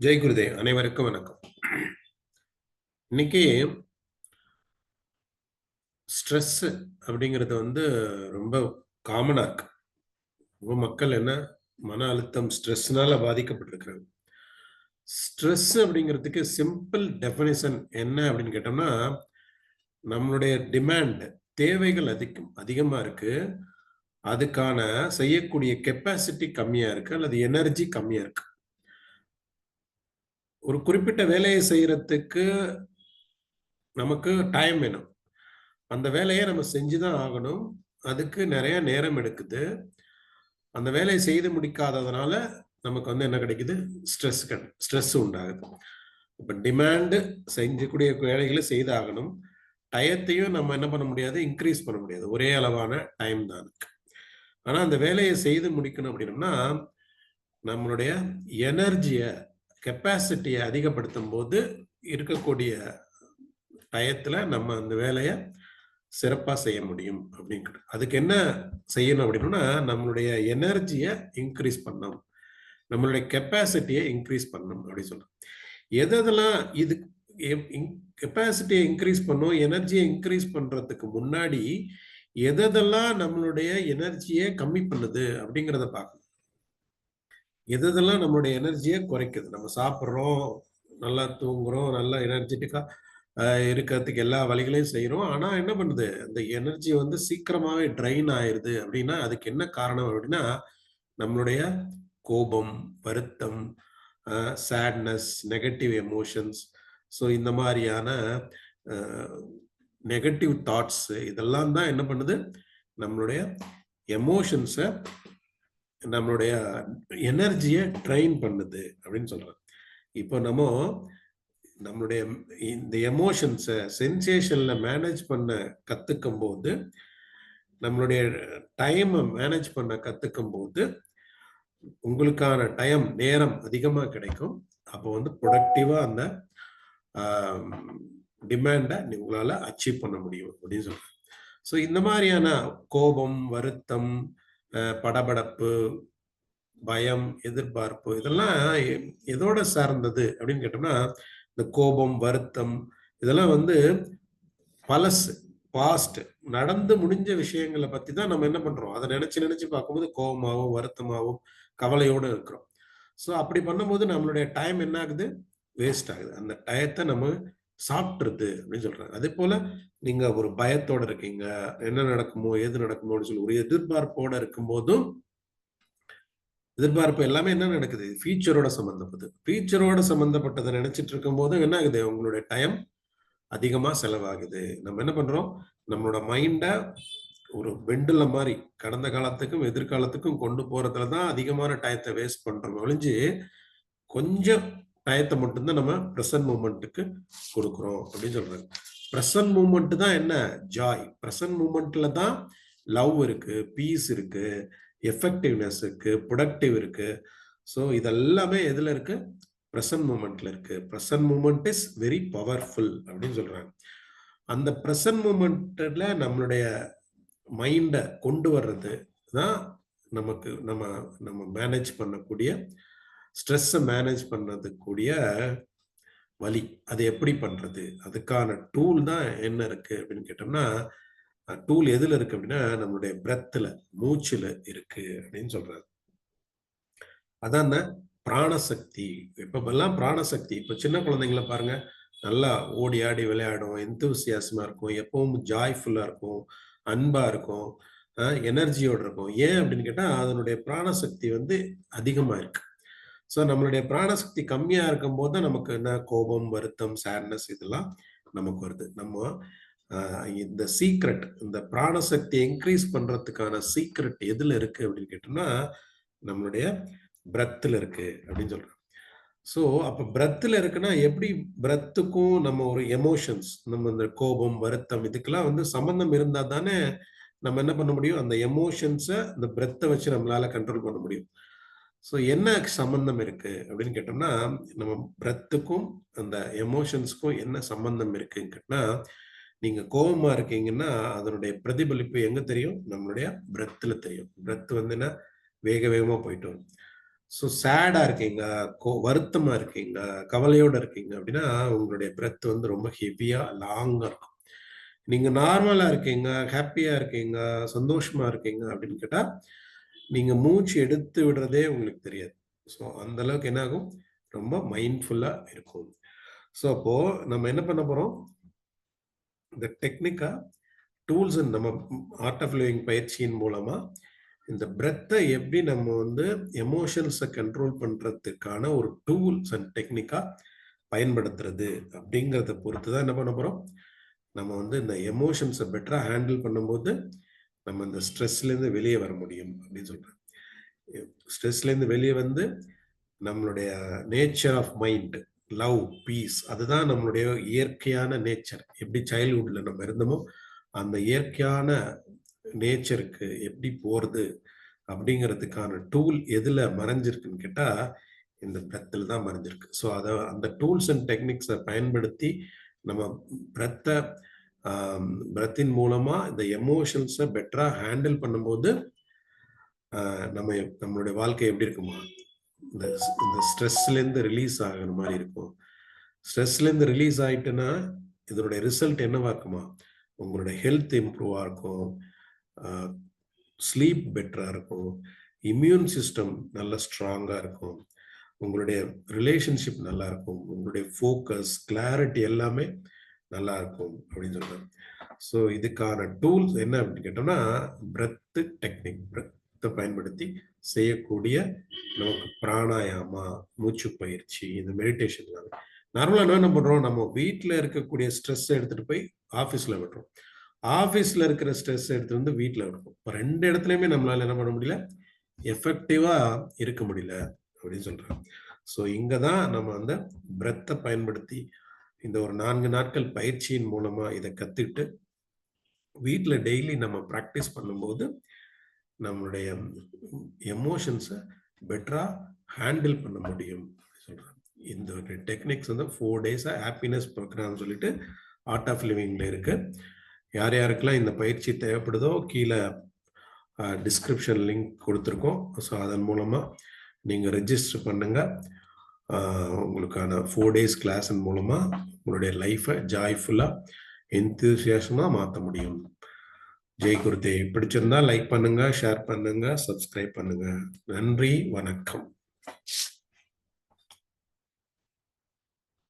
ஜெய் குருதேவ். அனைவருக்கும் வணக்கம். இன்னைக்கு ஸ்ட்ரெஸ் அப்படிங்கிறது ரொம்ப காமனா இருக்கு. ரொம்ப மக்கள் மன அழுத்தம் ஸ்ட்ரெஸ்னால பாதிக்கப்பட்டிருக்கிறாங்க. ஸ்ட்ரெஸ் அப்படிங்கிறதுக்கு சிம்பிள் டெஃபினிஷன் என்ன அப்படின்னு கேட்டோம்னா, நம்மளுடைய டிமாண்ட் தேவைகள் அதிகமா இருக்கு. அதுக்கான செய்யக்கூடிய கெப்பாசிட்டி கம்மியா இருக்கு அல்லது எனர்ஜி கம்மியா இருக்கு. ஒரு குறிப்பிட்ட வேலையை செய்யறதுக்கு நமக்கு டைம் வேணும். அந்த வேலையை நம்ம செஞ்சுதான் ஆகணும். அதுக்கு நிறைய நேரம் எடுக்குது. அந்த வேலையை செய்து முடிக்காததுனால நமக்கு என்ன கிடைக்குது? ஸ்ட்ரெஸ் உண்டாகுது. இப்ப டிமாண்ட் செஞ்சக்கூடிய வேலைகளை செய்தாகணும். டயத்தையும் நம்ம என்ன பண்ண முடியாது? இன்க்ரீஸ் பண்ண முடியாது. ஒரே அளவான டைம் தான் இருக்கு. ஆனா அந்த வேலையை செய்து முடிக்கணும் அப்படின்னம்னா, நம்மளுடைய எனர்ஜிய, கெப்பாசிட்டிய அதிகப்படுத்தும் போது இருக்கக்கூடிய டயத்துல நம்ம அந்த வேலைய சிறப்பா செய்ய முடியும் அப்படிங்கிறது. அதுக்கு என்ன செய்யணும் அப்படின்னா, நம்மளுடைய எனர்ஜிய இன்க்ரீஸ் பண்ணணும். நம்மளுடைய கெப்பாசிட்டியை இன்க்ரீஸ் பண்ணணும் அப்படின்னு சொல்றோம். எதெல்லாம் இது கெப்பாசிட்டியை இன்க்ரீஸ் பண்ணும், எனர்ஜியை இன்க்ரீஸ் பண்றதுக்கு முன்னாடி எதெல்லாம் நம்மளுடைய எனர்ஜியை கம்மி பண்ணுது அப்படிங்கிறத பார்க்கணும். எதெல்லாம் நம்மளுடைய எனர்ஜியை குறைக்குது. நம்ம சாப்பிட்றோம், நல்லா தூங்குறோம், நல்லா எனர்ஜெட்டிக்கா இருக்கிறதுக்கு எல்லா வழிகளையும் செய்றோம். ஆனா என்ன பண்ணுது? அந்த எனர்ஜி சீக்கிரமாவே ட்ரைன் ஆயிருது அப்படின்னா, அதுக்கு என்ன காரணம் அப்படின்னா, நம்மளுடைய கோபம், வருத்தம், சேட்னஸ், நெகட்டிவ் எமோஷன்ஸ். ஸோ இந்த மாரியான அ நெகட்டிவ் தாட்ஸ் இதெல்லாம் தான் என்ன பண்ணுது? நம்மளுடைய எமோஷன்ஸ, நம்மளுடைய எனர்ஜிய ட்ரைன் பண்ணுது அப்படின்னு சொல்றாங்க. இப்போ நம்மளுடைய இந்த எமோஷன்ஸ, சென்சேஷன்ல மேனேஜ் பண்ண கத்துக்கும்போது, நம்மளுடைய டைம மேனேஜ் பண்ண கத்துக்கும்போது, உங்களுக்கான நேரம் அதிகமா கிடைக்கும். அப்போ புரொடக்டிவா அந்த ஆ டிமாண்ட உங்களால அச்சீவ் பண்ண முடியும் அப்படின்னு சொல்றாங்க. ஸோ இந்த மாரியான கோபம், வருத்தம், படபடப்பு, பயம், எதிர்பார்ப்பு இதெல்லாம் எதோட சார்ந்தது அப்படின்னு கேட்டோம்னா, இந்த கோபம், வருத்தம் இதெல்லாம் பழசு, பாஸ்ட் நடந்து முடிஞ்ச விஷயங்கள பத்தி தான் நம்ம என்ன பண்றோம்? அத நினைச்சு நினைச்சு பார்க்கும்போது கோவமாவும், வருத்தமாவும், கவலையோட இருக்கிறோம். ஸோ அப்படி பண்ணும்போது நம்மளுடைய டைம் என்ன ஆகுது? வேஸ்ட் ஆகுது. அந்த டயத்த நம்ம சாப்பிட்டுருது அப்படின்னு சொல்றாங்க. அதேபோல நீங்க ஒரு பயத்தோட இருக்கீங்க. என்ன நடக்குமோ? ஏது நடக்குமோன்னு சொல்லி ஒரு எதிர்பார்ப்போட இருக்கும்போதும் எதிர்பார்ப்பு எல்லாமே என்ன நடக்குது? ஃபியூச்சரோட சம்மந்தப்பட்டது. ஃபியூச்சரோட சம்மந்தப்பட்டத நினைச்சிட்டு இருக்கும்போது என்ன ஆகுது? உங்களுடைய டைம் அதிகமா செலவாகுது. நம்ம என்ன பண்றோம்? நம்மளோட மைண்ட ஒரு பெண்டுலம் மாரி கடந்த காலத்துக்கும், எதிர்காலத்துக்கும் கொண்டு போறதுல தான் அதிகமான டயத்த வேஸ்ட் பண்றோமே ஒழிஞ்சு, கொஞ்சம் டயத்த மட்டும் தான் நம்ம பிரசன்ட் மூமெண்ட்க்கு குடுக்குறோம் அப்படின்னு சொல்றாங்க. பிரசன்ட் மூமெண்ட் தான் என்ன? ஜாய். பிரசன்ட் மூமெண்ட்ல தான் லவ் இருக்கு, பீஸ் இருக்கு, எஃபெக்டிவ்னஸ் இருக்கு, புரொடக்டிவ் இருக்கு. ஸோ இதெல்லாமே எதுல இருக்கு? பிரசன்ட் மூமெண்ட்ல இருக்கு. Present moment is very powerful அப்படின்னு சொல்றாங்க. அந்த பிரசன்ட் மூமெண்ட்ல நம்மளுடைய மைண்ட கொண்டு வர்றது தான் நமக்கு நம்ம நம்ம மேனேஜ் பண்ணக்கூடிய ஸ்ட்ரெஸ்ஸ மேனேஜ் பண்ணதுக்கூடிய வழி. அது எப்படி பண்றது? அதுக்கான டூல் தான் என்ன இருக்கு அப்படின்னு கேட்டோம்னா, டூல் எதுல இருக்கு அப்படின்னா, நம்மளுடைய பிரெத்ல, மூச்சுல இருக்கு அப்படின்னு சொல்றாங்க. அதான் அந்த பிராணசக்தி. எப்பப்பெல்லாம் பிராணசக்தி இப்ப சின்ன குழந்தைங்கள பாருங்க, நல்லா ஓடி ஆடி விளையாடும், எந்தூசியாசமா இருக்கும், எப்பவும் ஜாய்ஃபுல்லா இருக்கும், அன்பா இருக்கும், எனர்ஜியோட இருக்கும். ஏன் அப்படின்னு கேட்டா, அதனுடைய பிராணசக்தி அதிகமா இருக்கு. ஸோ நம்மளுடைய பிராணசக்தி கம்மியா இருக்கும்போது தான் நமக்கு என்ன கோபம், வருத்தம், சேட்னஸ் இதெல்லாம் நமக்கு வருது. நம்ம இந்த சீக்ரெட், இந்த பிராணசக்திய இன்கிரீஸ் பண்றதுக்கான சீக்ரெட் எதுல இருக்கு அப்படின்னு கேட்டோம்னா, நம்மளுடைய பிரெத்ல இருக்கு அப்படின்னு சொல்றாங்க. ஸோ அப்ப பிரெத்ல இருக்குன்னா எப்படி பிரெத்துக்கும் நம்ம ஒரு எமோஷன்ஸ், நம்ம இந்த கோபம், வருத்தம் இதுக்கெல்லாம் சம்பந்தம் இருந்தா தானே நம்ம என்ன பண்ண முடியும்? அந்த எமோஷன்ஸ இந்த பிரெத்த வச்சு நம்மளால கண்ட்ரோல் பண்ண முடியும். ஸோ என்ன சம்பந்தம் இருக்கு அப்படின்னு கேட்டோம்னா, நம்ம பிரெத்துக்கும் அந்த எமோஷன்ஸ்க்கும் என்ன சம்பந்தம் இருக்குன்னு கேட்டா, நீங்க கோவமா இருக்கீங்கன்னா, அதனுடைய பிரதிபலிப்பு எங்க தெரியும்? நம்மளுடைய பிரெத்ல தெரியும். பிரெத் என்ன வேக வேகமா போயிட்டு வரும். ஸோ சேடா இருக்கீங்க, வருத்தமா இருக்கீங்க, கவலையோட இருக்கீங்க அப்படின்னா உங்களுடைய பிரெத் வந்து ரொம்ப ஹெவியா லாங்கா இருக்கும். நீங்க நார்மலா இருக்கீங்க, ஹாப்பியா இருக்கீங்க, சந்தோஷமா இருக்கீங்க அப்படின்னு கேட்டா நீங்க மூச்சு எடுத்து விடுறதே உங்களுக்கு தெரியாது. ஸோ அந்த அளவுக்கு என்ன ஆகும், ரொம்ப மைண்ட்ஃபுல்லா இருக்கும். ஸோ அப்போ நம்ம என்ன பண்ண போறோம், இந்த டெக்னிக்கா டூல்ஸ் நம்ம ஆர்ட் ஆஃப் லிவிங் பயிற்சியின் மூலமா இந்த பிரெத்தை எப்படி நம்ம வந்து எமோஷன்ஸை கண்ட்ரோல் பண்றதுக்கான ஒரு டூல்ஸ் அண்ட் டெக்னிக்கா பயன்படுத்துறது அப்படிங்கிறத பொறுத்து தான் என்ன பண்ண போறோம், நம்ம வந்து இந்த எமோஷன்ஸை பெட்டரா ஹேண்டில் பண்ணும்போது நம்ம இந்த ஸ்ட்ரெஸ்லேருந்து வெளியே வர முடியும் அப்படின்னு சொல்றேன். ஸ்ட்ரெஸ்லேருந்து வெளியே வந்து நம்மளுடைய nature of mind, love, peace, அதுதான் நம்மளுடைய இயற்கையான நேச்சர். எப்படி சைல்ட்ஹுட்ல நம்ம இருந்தோமோ அந்த இயற்கையான நேச்சருக்கு எப்படி போறது அப்படிங்கிறதுக்கான டூல் எதுல மறைஞ்சிருக்குன்னு கேட்டா இந்த பிரெத்தில் தான் மறைஞ்சிருக்கு. ஸோ அதை அந்த டூல்ஸ் அண்ட் டெக்னிக்ஸை பயன்படுத்தி நம்ம பிரெத்தை பிரெத்தின் மூலமா இந்த எமோஷன்ஸை பெட்டரா ஹேண்டில் பண்ணும்போது நம்ம நம்மளுடைய வாழ்க்கை எப்படி இருக்குமா, இந்த இந்த ஸ்ட்ரெஸ்லேருந்து ரிலீஸ் ஆகிற மாதிரி இருக்கும். ஸ்ட்ரெஸ்லேருந்து ரிலீஸ் ஆயிட்டுன்னா இதனுடைய ரிசல்ட் என்னவா இருக்குமா, உங்களுடைய ஹெல்த் இம்ப்ரூவாக இருக்கும், ஸ்லீப் பெட்டராக இருக்கும், இம்யூன் சிஸ்டம் நல்லா ஸ்ட்ராங்காக இருக்கும், உங்களுடைய ரிலேஷன்ஷிப் நல்லா இருக்கும், உங்களுடைய ஃபோக்கஸ் கிளாரிட்டி எல்லாமே நல்லா இருக்கும் அப்படின்னு சொல்றாங்க. ஸோ இதுக்கான டூல்ஸ் என்ன அப்படின்னு கேட்டோம்னா பிரெத் டெக்னிக், பிரெத்தை பயன்படுத்தி செய்யக்கூடிய நமக்கு பிராணாயாமா, மூச்சு பயிற்சி, இந்த மெடிடேஷன். நார்மலா என்ன பண்றோம், நம்ம வீட்டில் இருக்கக்கூடிய ஸ்ட்ரெஸ் எடுத்துட்டு போய் ஆஃபீஸ்ல விடுறோம், ஆஃபீஸ்ல இருக்கிற ஸ்ட்ரெஸ் எடுத்து வந்து வீட்டில் விடுறோம். இப்போ 2 இடத்துலையுமே நம்மளால என்ன பண்ண முடியல, எஃபெக்டிவா இருக்க முடியல அப்படின்னு சொல்றாங்க. ஸோ இங்க தான் நம்ம அந்த பிரெத்தை பயன்படுத்தி இந்த ஒரு 4 நாட்கள் பயிற்சியின் மூலமா இதை கத்துக்கிட்டு வீட்டில் டெய்லி நம்ம ப்ராக்டிஸ் பண்ணும்போது நம்மளுடைய எமோஷன்ஸை பெட்டரா ஹேண்டில் பண்ண முடியும் சொல்றாங்க. இந்த ஒரு டெக்னிக்ஸ் வந்து 4 டேஸா ஹாப்பினஸ் ப்ரோக்ராம் சொல்லிட்டு ஆர்ட் ஆஃப் லிவிங்ல இருக்கு. யார் யாருக்கெல்லாம் இந்த பயிற்சி தேவைப்படுதோ கீழே டிஸ்கிரிப்ஷன் லிங்க் கொடுத்துருக்கோம். ஸோ அதன் மூலமா நீங்க ரெஜிஸ்டர் பண்ணுங்க. உங்களுக்கான 4 டேஸ் கிளாஸின் மூலமா உங்களுடைய லைஃபை ஜாய்ஃபுல்லா என்தூசியாசமா மாற்ற முடியும். ஜெய் குருதேவ். பிடிச்சிருந்தா லைக் பண்ணுங்க, ஷேர் பண்ணுங்க, சப்ஸ்கிரைப் பண்ணுங்க. நன்றி, வணக்கம்.